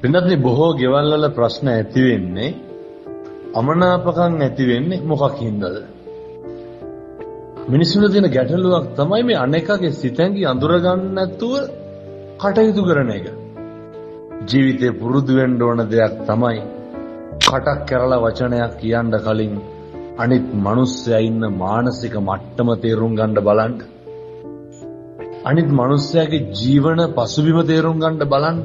පින්නත්නි බොහෝ ගෙවල් වල ප්‍රශ්න ඇති වෙන්නේ අමනාපකම් ඇති වෙන්නේ මොකක් හින්දාද? මිනිස්සුන්ට තියෙන ගැටලුවක් තමයි මේ අනෙකගේ සිතැඟි අඳුර ගන්න නැතුව කටයුතු කරන එක. ජීවිතේ පුරුදු වෙන්න ඕන දෙයක් තමයි කටක් කරලා වචනයක් කියන්න කලින් අනිත් මිනිස්සයා ඉන්න මානසික මට්ටම තේරුම් ගන්න බලන්න. අනිත් මිනිස්සයාගේ ජීවන පසුබිම තේරුම් ගන්න බලන්න.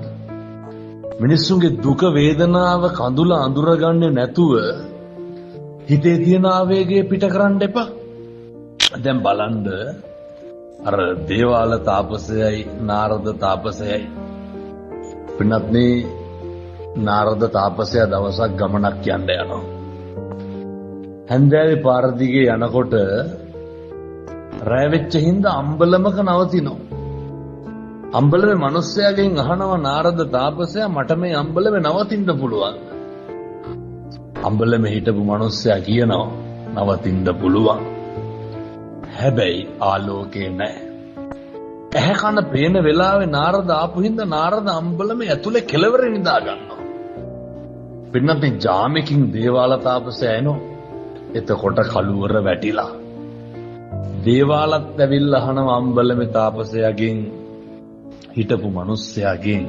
මිනිස්සුන්ගේ දුක වේදනාව කඳුල අඳුරගන්නේ නැතුව හිතේ තියෙන ආවේගය පිට කරන්න එපා. දැන් බලන්න අර දේවාල තාපසයයි නාරද තාපසයයි පින්නත්නේ නාරද තාපසයා දවසක් ගමනක් යන්න යනවා. හැන්දෑවේ පාර දිගේ යනකොට රැ වෙච්ච හින්දා අම්බලමක නවතිනවා. අම්බලමේ මිනිස්සයාගෙන් අහනවා නාරද තාපසයා මට මේ අම්බලමේ නවතින්න පුළුවන්. අම්බලමේ හිටපු මිනිස්සයා කියනවා නවතින්න පුළුවන්. හැබැයි ආලෝකේ නැහැ. ඇහැ කන පේන වෙලාවේ නාරද ආපු හින්දා නාරද අම්බලමේ ඇතුලේ කෙළවරේ නිදා ගන්නවා. පින්නත් ජාමකින් දේවාල තාපසයා එනවා. එතකොට කලුවර වැටිලා. දේවාලත් ඇවිල්ලා අහනවා අම්බලමේ තාපසයාගෙන් හිටපු මිනිස්සයාගෙන්